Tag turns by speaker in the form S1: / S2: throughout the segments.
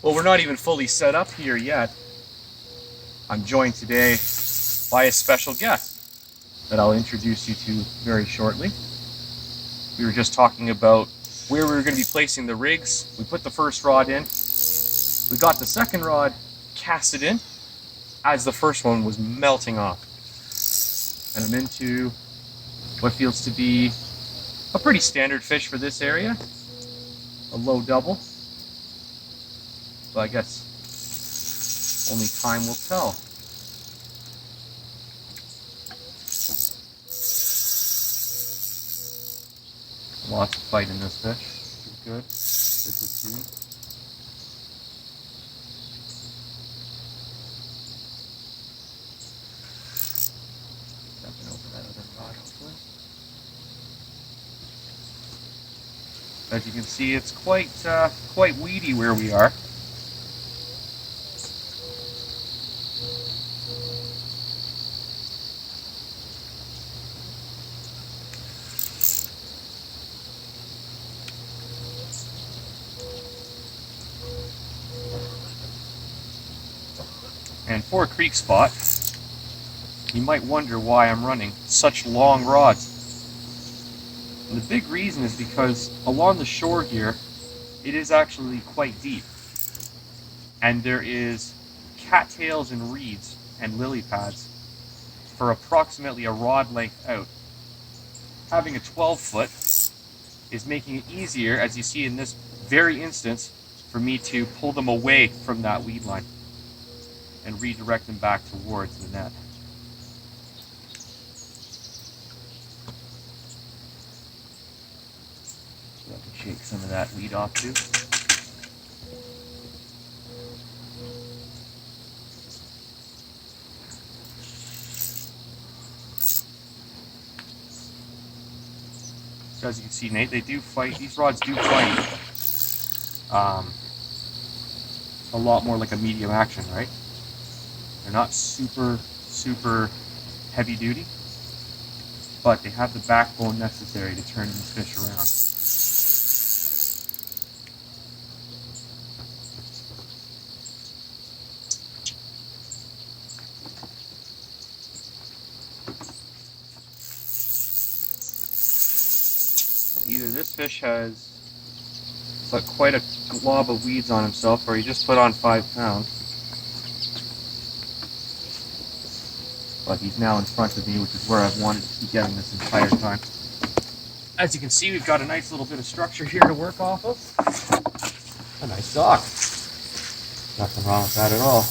S1: Well, we're not even fully set up here yet. I'm joined today by a special guest that I'll introduce you to very shortly. We were just talking about where we were going to be placing the rigs. We put the first rod in. We got the second rod casted in as the first one was melting off. And I'm into what feels to be a pretty standard fish for this area, a low double. But I guess only time will tell. Lots of fight in this fish. Good. Good to see. Stepping over that other rod, hopefully. As you can see, it's quite weedy where we are. And for a creek spot, you might wonder why I'm running such long rods. And the big reason is because along the shore here, it is actually quite deep. And there is cattails and reeds and lily pads for approximately a rod length out. Having a 12-foot is making it easier, as you see in this very instance, for me to pull them away from that weed line and redirect them back towards the net. So I can shake some of that weed off too. So as you can see, Nate, they do fight, these rods do fight a lot more like a medium action, right? They're not super heavy duty, but they have the backbone necessary to turn these fish around. Either this fish has put quite a glob of weeds on himself, or he just put on 5 pounds. But he's now in front of me, which is where I've wanted to be getting this entire time. As you can see, we've got a nice little bit of structure here to work off of. A nice dock. Nothing wrong with that at all.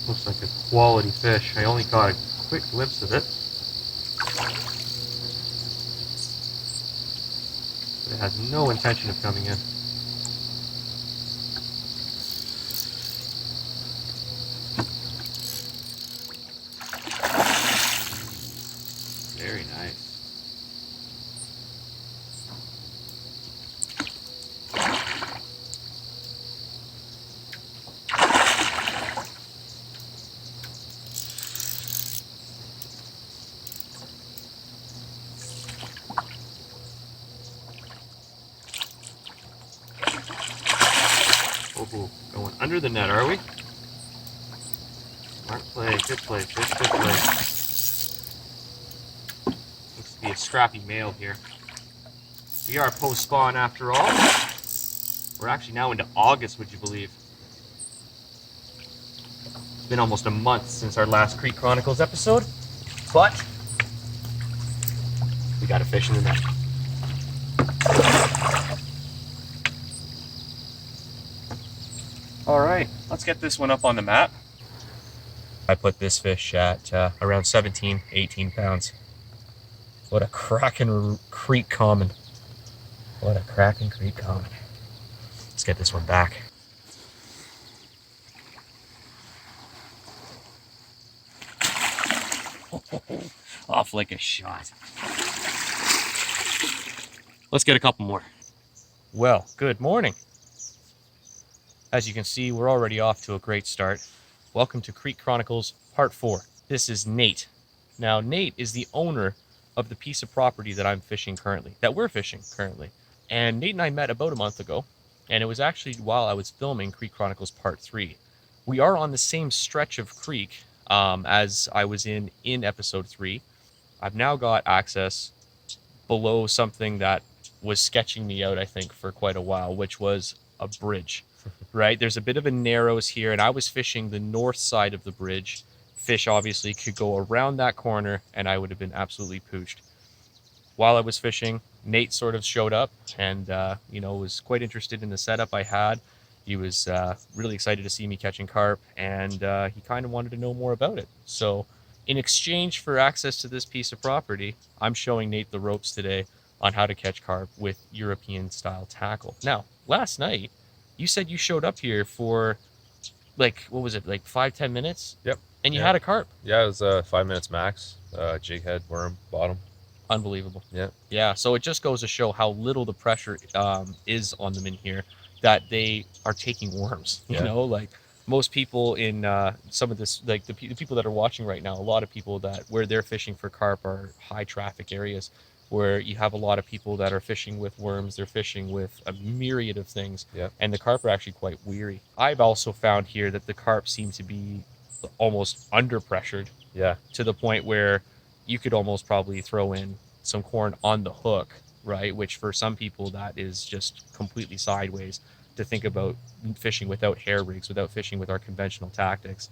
S1: Looks like a quality fish. I only got a quick glimpse of it. But it has no intention of coming in. Very nice. Oh, going under the net, are we? Smart play, good play, fish, good play. Looks to be a scrappy male here. We are post-spawn after all. We're actually now into August, would you believe? It's been almost a month since our last Creek Chronicles episode, but we got a fish in the net. All right, let's get this one up on the map. I put this fish at around 17, 18 pounds. What a cracking creek common. What a cracking creek common. Let's get this one back. Off like a shot. Let's get a couple more. Well, good morning. As you can see, we're already off to a great start. Welcome to Creek Chronicles Part 4. This is Nate. Now, Nate is the owner of the piece of property that I'm fishing currently, that we're fishing currently. And Nate and I met about a month ago, and it was actually while I was filming Creek Chronicles Part 3. We are on the same stretch of creek as I was in episode 3. I've now got access below something that was sketching me out, I think, for quite a while, which was a bridge, right? There's a bit of a narrows here, and I was fishing the north side of the bridge. Fish obviously could go around that corner, and I would have been absolutely pooched. While I was fishing, Nate sort of showed up and, was quite interested in the setup I had. He was really excited to see me catching carp, and he kind of wanted to know more about it. So in exchange for access to this piece of property, I'm showing Nate the ropes today on how to catch carp with European-style tackle. Now, last night, you said you showed up here for, like 5-10 minutes?
S2: Yep.
S1: And you had a carp?
S2: Yeah, it was 5 minutes max. Jig head, worm, bottom.
S1: Unbelievable.
S2: Yeah.
S1: Yeah, so it just goes to show how little the pressure is on them in here, that they are taking worms. You know, like most people in some of this, like the people that are watching right now, a lot of people that where they're fishing for carp are high traffic areas where you have a lot of people that are fishing with worms. They're fishing with a myriad of things.
S2: Yeah.
S1: And the carp are actually quite weary. I've also found here that the carp seem to be almost under pressured.
S2: Yeah.
S1: To the point where you could almost probably throw in some corn on the hook, right? Which for some people, that is just completely sideways to think about fishing without hair rigs, without fishing with our conventional tactics.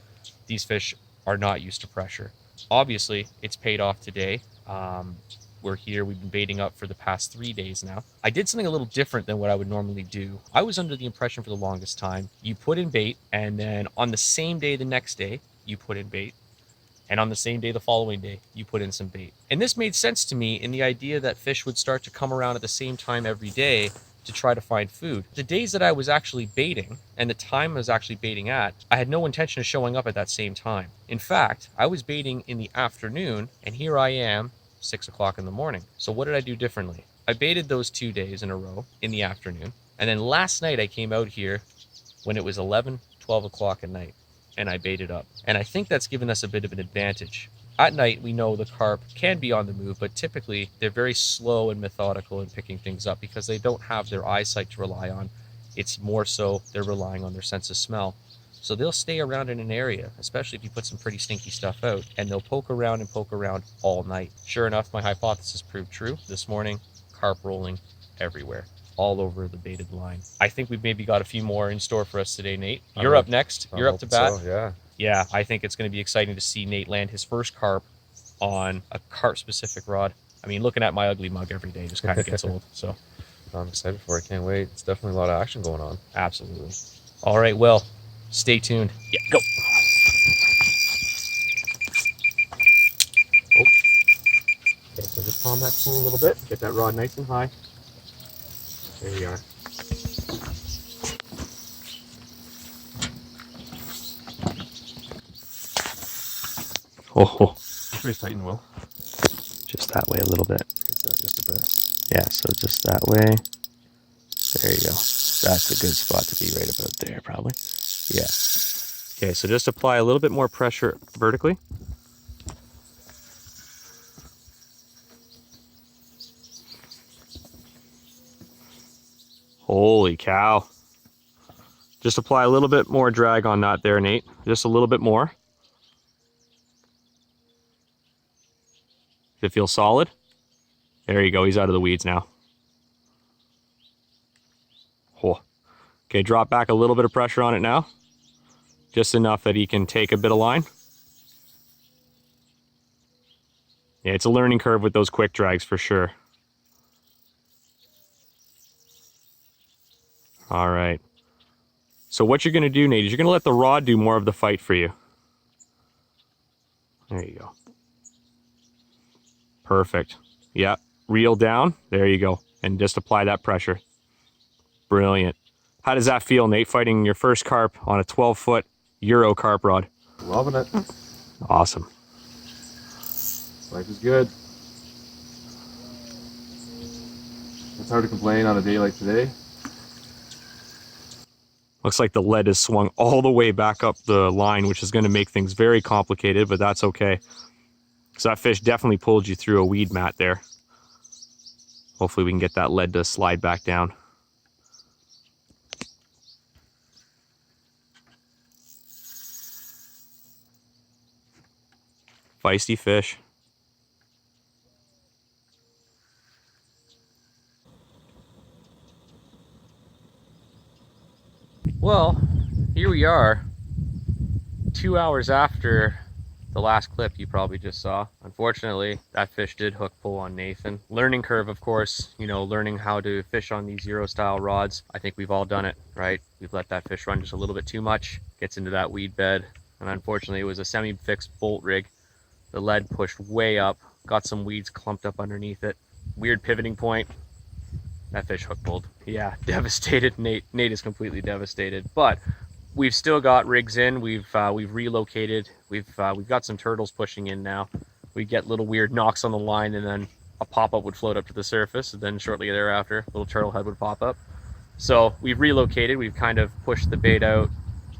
S1: These fish are not used to pressure. Obviously, it's paid off today. We're here. We've been baiting up for the past 3 days now. I did something a little different than what I would normally do. I was under the impression for the longest time, you put in bait, and then on the same day, the next day, you put in bait. And on the same day, the following day, you put in some bait. And this made sense to me in the idea that fish would start to come around at the same time every day to try to find food. The days that I was actually baiting, and the time I was actually baiting at, I had no intention of showing up at that same time. In fact, I was baiting in the afternoon, and here I am, 6 o'clock in the morning. So what did I do differently? I baited those 2 days in a row in the afternoon. And then last night I came out here when it was 11, 12 o'clock at night, and I baited up. And I think that's given us a bit of an advantage. At night, we know the carp can be on the move, but typically they're very slow and methodical in picking things up because they don't have their eyesight to rely on. It's more so they're relying on their sense of smell. So they'll stay around in an area, especially if you put some pretty stinky stuff out, and they'll poke around all night. Sure enough, my hypothesis proved true. This morning, carp rolling everywhere, all over the baited line. I think we've maybe got a few more in store for us today, Nate. You're up next. You're up to bat.
S2: So, yeah.
S1: Yeah, I think it's going to be exciting to see Nate land his first carp on a carp-specific rod. I mean, looking at my ugly mug every day just kind of gets old. So
S2: I'm excited for it. I can't wait. It's definitely a lot of action going on.
S1: Absolutely. All right, well, stay tuned. Yeah, go. Oh. Okay, so just palm that spool a little bit. Get that rod nice and high. There you are. Oh,
S2: Please tighten, Will.
S1: just that way a little bit.
S2: Just a bit.
S1: Yeah, so just that way. There you go. That's a good spot to be, right about there, probably. Yeah. Okay, so just apply a little bit more pressure vertically. Holy cow. Just apply a little bit more drag on that there, Nate. Just a little bit more. Does it feel solid? There you go, he's out of the weeds now. Oh. Okay, drop back a little bit of pressure on it now. Just enough that he can take a bit of line. Yeah, it's a learning curve with those quick drags for sure. All right. So what you're gonna do, Nate, is you're gonna let the rod do more of the fight for you. There you go. Perfect. Yeah, reel down. There you go. And just apply that pressure. Brilliant. How does that feel, Nate, fighting your first carp on a 12-foot Euro carp rod?
S2: Loving it.
S1: Awesome.
S2: Life is good. It's hard to complain on a day like today.
S1: Looks like the lead is swung all the way back up the line, which is going to make things very complicated, but that's okay. So that fish definitely pulled you through a weed mat there. Hopefully we can get that lead to slide back down. Feisty fish. Well, here we are, 2 hours after the last clip you probably just saw. Unfortunately, that fish did hook pull on Nathan. Learning curve, of course, you know, learning how to fish on these Euro style rods. I think we've all done it, right? We've let that fish run just a little bit too much, gets into that weed bed, and unfortunately it was a semi-fixed bolt rig. The lead pushed way up, got some weeds clumped up underneath it. Weird pivoting point. That fish hook pulled. Yeah, devastated. Nate is completely devastated. But we've still got rigs in. We've relocated. We've got some turtles pushing in now. We get little weird knocks on the line, and then a pop-up would float up to the surface, and then shortly thereafter, a little turtle head would pop up. So we've relocated. We've kind of pushed the bait out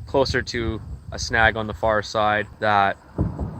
S1: closer to a snag on the far side that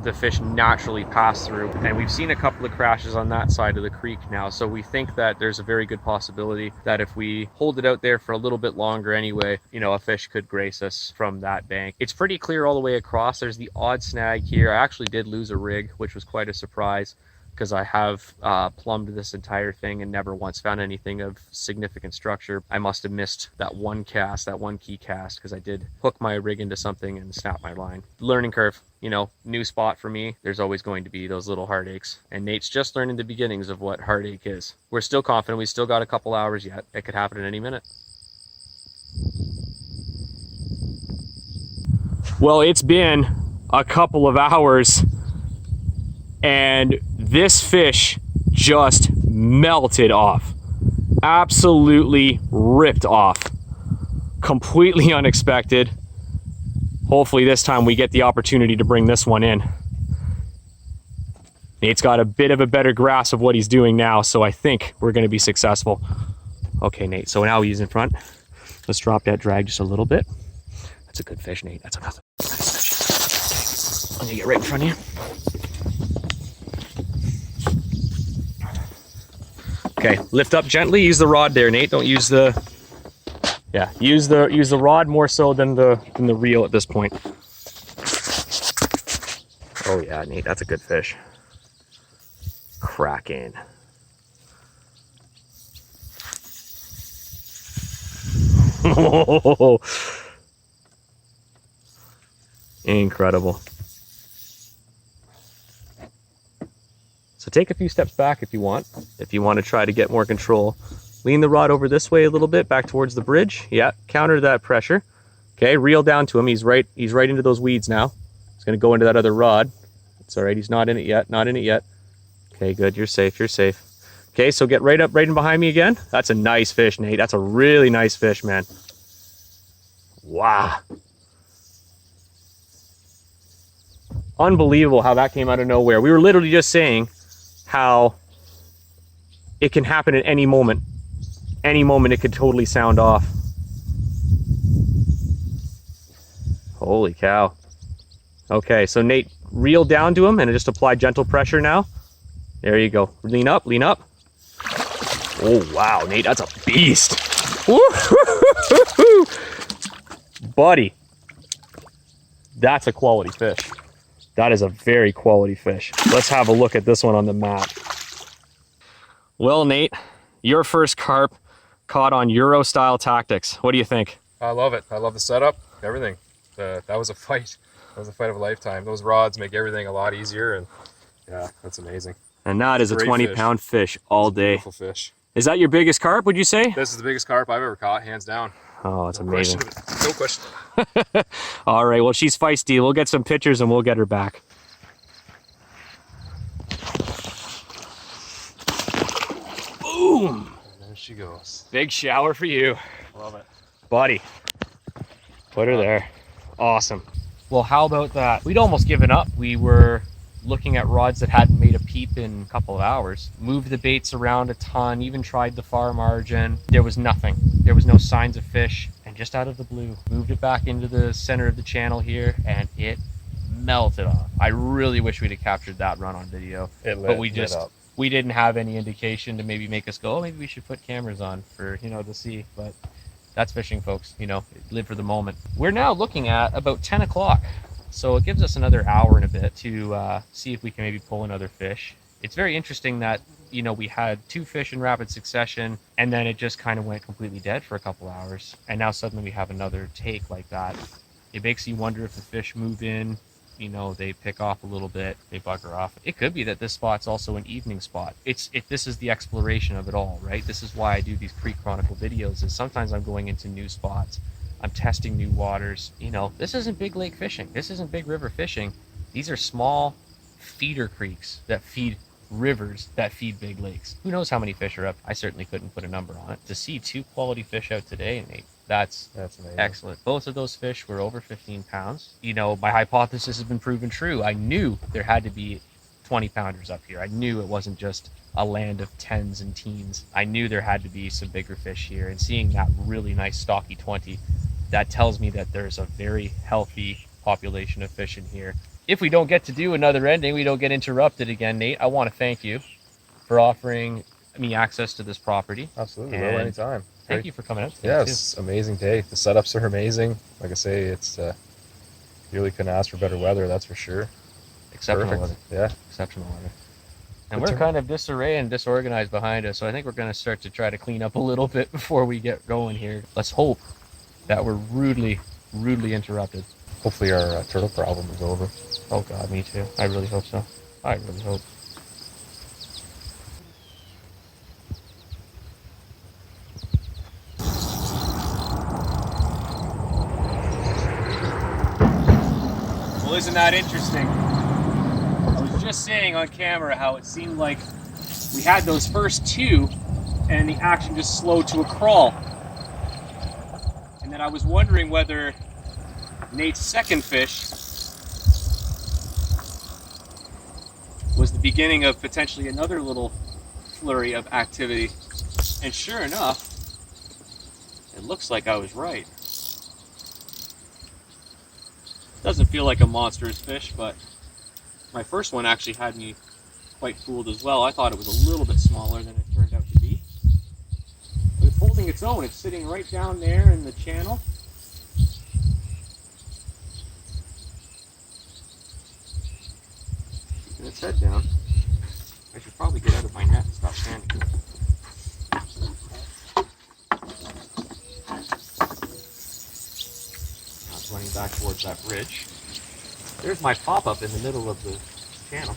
S1: the fish naturally pass through, and we've seen a couple of crashes on that side of the creek now, so we think that there's a very good possibility that if we hold it out there for a little bit longer anyway, you know, a fish could grace us from that bank. It's pretty clear all the way across. There's the odd snag here. I actually did lose a rig, which was quite a surprise, because I have plumbed this entire thing and never once found anything of significant structure. I must have missed that one cast, that one key cast, because I did hook my rig into something and snap my line. Learning curve, you know, new spot for me. There's always going to be those little heartaches, and Nate's just learning the beginnings of what heartache is. We're still confident. We still got a couple hours yet. It could happen at any minute. Well, it's been a couple of hours, and this fish just melted off. Absolutely ripped off. Completely unexpected. Hopefully this time we get the opportunity to bring this one in. Nate's got a bit of a better grasp of what he's doing now, so I think we're going to be successful. Okay, Nate, so now he's in front. Let's drop that drag just a little bit. That's a good fish, Nate. That's a nice fish. I'm going to get right in front of you. Okay, lift up gently. Use the rod there, Nate. Don't use the... Yeah, use the rod more so than the reel at this point. Oh yeah, Nate, that's a good fish. Cracking. Oh, incredible. So take a few steps back if you want to try to get more control. Lean the rod over this way a little bit, back towards the bridge. Yeah, counter that pressure. Okay, reel down to him. He's right into those weeds now. He's gonna go into that other rod. It's all right, he's not in it yet, not in it yet. Okay, good, you're safe, you're safe. Okay, so get right up, right in behind me again. That's a nice fish, Nate. That's a really nice fish, man. Wow. Unbelievable how that came out of nowhere. We were literally just saying how it can happen at any moment. Any moment it could totally sound off. Holy cow. Okay, so Nate, reel down to him and just apply gentle pressure now. There you go. Lean up, lean up. Oh, wow, Nate, that's a beast. Buddy, that's a quality fish. That is a very quality fish. Let's have a look at this one on the map. Well, Nate, your first carp caught on Euro style tactics. What do you think?
S2: I love it. I love the setup, everything. That was a fight. That was a fight of a lifetime. Those rods make everything a lot easier, and yeah, that's amazing.
S1: And that is a 20-pound fish all day.
S2: Beautiful fish.
S1: Is that your biggest carp, would you say?
S2: This is the biggest carp I've ever caught, hands down.
S1: Oh, that's amazing.
S2: No question.
S1: All right, well, she's feisty. We'll get some pictures and we'll get her back. Boom!
S2: And there she goes.
S1: Big shower for you.
S2: Love it.
S1: Buddy, put her there. Awesome. Well, how about that? We'd almost given up. We were looking at rods that hadn't made a peep in a couple of hours. Moved the baits around a ton, even tried the far margin. There was nothing. There was no signs of fish. And just out of the blue, moved it back into the center of the channel here, and it melted off. I really wish we'd have captured that run on video. But we didn't have any indication to maybe make us go, oh, maybe we should put cameras on for, to see. But that's fishing, folks. Live for the moment. We're now looking at about 10 o'clock. So it gives us another hour and a bit to see if we can maybe pull another fish. It's very interesting that, we had 2 fish in rapid succession, and then it just kind of went completely dead for a couple hours. And now suddenly we have another take like that. It makes you wonder if the fish move in, they pick off a little bit, they bugger off. It could be that this spot's also an evening spot. This is the exploration of it all, right? This is why I do these pre-chronicle videos, is sometimes I'm going into new spots. I'm testing new waters. This isn't big lake fishing. This isn't big river fishing. These are small feeder creeks that feed rivers that feed big lakes. Who knows how many fish are up? I certainly couldn't put a number on it. To see 2 quality fish out today, Nate, that's amazing. Excellent. Both of those fish were over 15 pounds. My hypothesis has been proven true. I knew there had to be 20 pounders up here. I knew it wasn't just a land of 10s and teens. I knew there had to be some bigger fish here, and seeing that really nice stocky 20, that tells me that there's a very healthy population of fish in here. If we don't get to do another ending, we don't get interrupted again, Nate, I want to thank you for offering me access to this property.
S2: Absolutely, well, anytime.
S1: Thank you for coming out today.
S2: Yeah, it's an amazing day. The setups are amazing. Like I say, it's you really couldn't ask for better weather, that's for sure.
S1: Exceptional weather.
S2: Yeah.
S1: Exceptional weather. And we're kind of disarray and disorganized behind us, so I think we're going to start to try to clean up a little bit before we get going here. Let's hope that we're rudely interrupted.
S2: Hopefully our turtle problem is over.
S1: Oh God, me too. I really hope so. I really hope. Well, isn't that interesting? I was just saying on camera how it seemed like we had those first 2 and the action just slowed to a crawl. And then I was wondering whether Nate's second fish was the beginning of potentially another little flurry of activity. And sure enough, it looks like I was right. Doesn't feel like a monstrous fish, but my first one actually had me quite fooled as well. I thought it was a little bit smaller than it turned out to be. But it's holding its own. It's sitting right down there in the channel. Keeping its head down. I should probably get out of my net and stop standing. Now it's running back towards that bridge. There's my pop-up in the middle of the channel.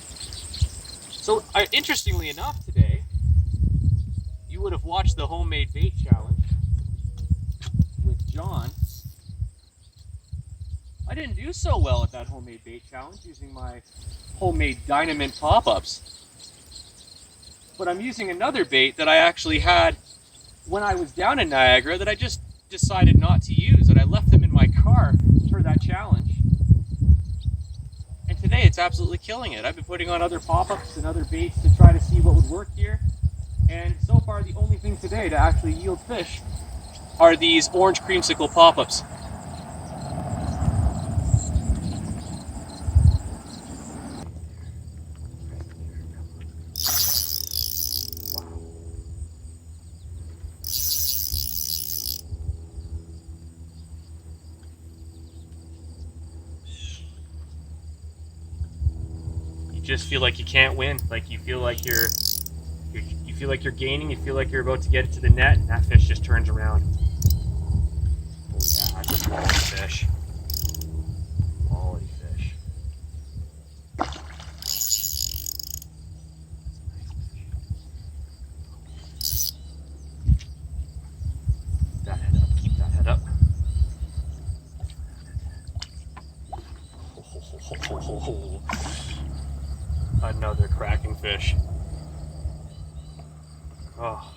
S1: So, interestingly enough today, you would have watched the homemade bait challenge with John. I didn't do so well at that homemade bait challenge using my homemade Dynamint pop-ups. But I'm using another bait that I actually had when I was down in Niagara that I just decided not to use, and I left them in my car for that challenge. And today it's absolutely killing it. I've been putting on other pop-ups and other baits to try to see what would work here. And so far the only thing today to actually yield fish are these orange creamsicle pop-ups. Just feel like you can't win. Like you feel like you're gaining. You feel like you're about to get it to the net, and that fish just turns around. Oh yeah, that's a quality fish. Quality fish. Keep that head up. Keep that head up. Another cracking fish. Oh,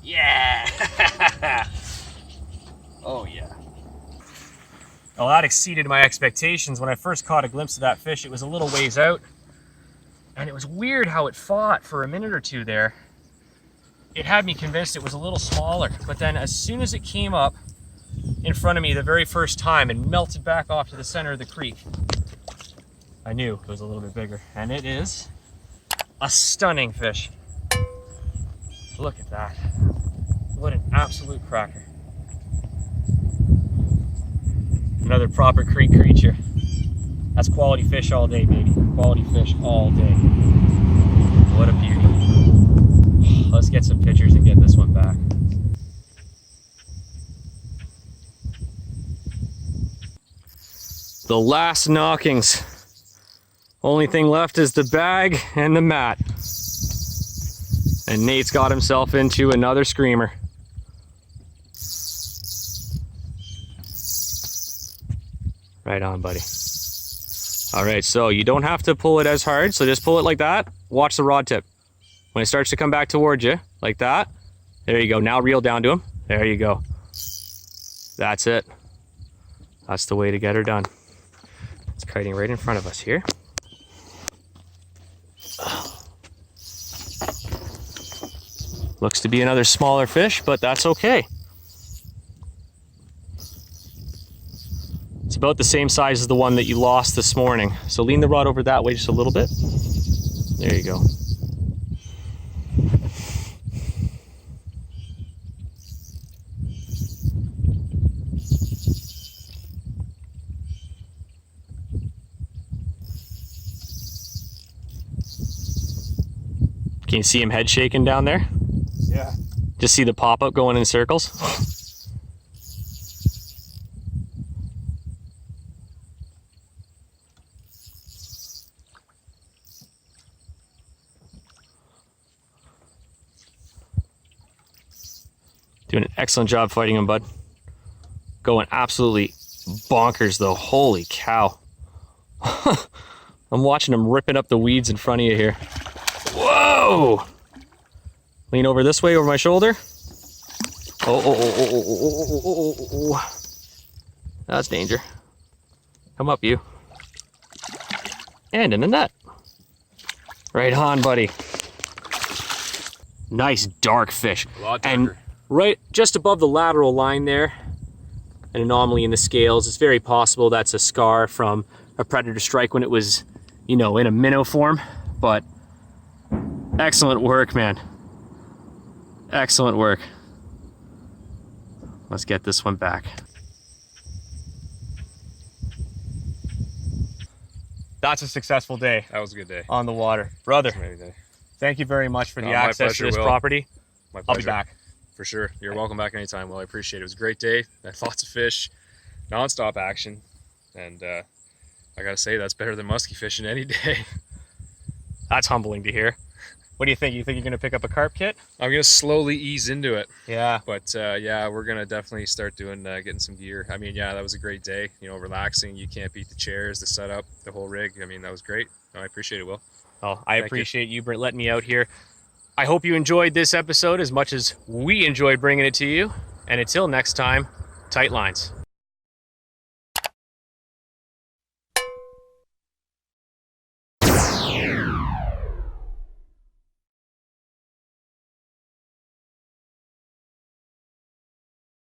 S1: Yeah! Oh yeah. Well, that exceeded my expectations. When I first caught a glimpse of that fish, it was a little ways out. And it was weird how it fought for a minute or two there. It had me convinced it was a little smaller. But then as soon as it came up in front of me the very first time and melted back off to the center of the creek, I knew it was a little bit bigger. And it is a stunning fish. Look at that. What an absolute cracker. Another proper creek creature. That's quality fish all day, baby. Quality fish all day. What a beauty. Let's get some pictures and get this one back. The last knockings. Only thing left is the bag and the mat. And Nate's got himself into another screamer. Right on, buddy. All right, so you don't have to pull it as hard, so just pull it like that. Watch the rod tip. When it starts to come back towards you, like that, there you go. Now reel down to him. There you go. That's it. That's the way to get her done. It's kiting right in front of us here. Looks to be another smaller fish, but that's okay. It's about the same size as the one that you lost this morning. So lean the rod over that way just a little bit. There you go. Can you see him head shaking down there?
S2: Yeah.
S1: Just see the pop-up going in circles? Doing an excellent job fighting him, bud. Going absolutely bonkers though. Holy cow. I'm watching him ripping up the weeds in front of you here. Whoa! Lean over this way, over my shoulder. Oh. That's danger. Come up, you. And in the net. Right on, buddy. Nice dark fish.
S2: A lot darker.
S1: And right just above the lateral line there, an anomaly in the scales. It's very possible that's a scar from a predator strike when it was, you know, in a minnow form. But excellent work, man. Excellent work. Let's get this one back. That's a successful day.
S2: That was a good day.
S1: On the water. Brother,
S2: Day.
S1: Thank you very much for the
S2: my
S1: access
S2: pleasure,
S1: to this
S2: Will.
S1: property.
S2: My pleasure.
S1: I'll be back.
S2: For sure. You're welcome back anytime. Well, I appreciate it. It was a great day. I had lots of fish, non-stop action. And I gotta say, that's better than musky fishing any day.
S1: That's humbling to hear. What do you think? You think you're gonna pick up a carp kit?
S2: I'm gonna slowly ease into it.
S1: Yeah.
S2: But yeah, we're gonna definitely start doing getting some gear. I mean, yeah, that was a great day. You know, relaxing. You can't beat the chairs, the setup, the whole rig. I mean, that was great. No, I appreciate it, Will.
S1: Oh, I appreciate you letting me out here. I hope you enjoyed this episode as much as we enjoyed bringing it to you. And until next time, tight lines.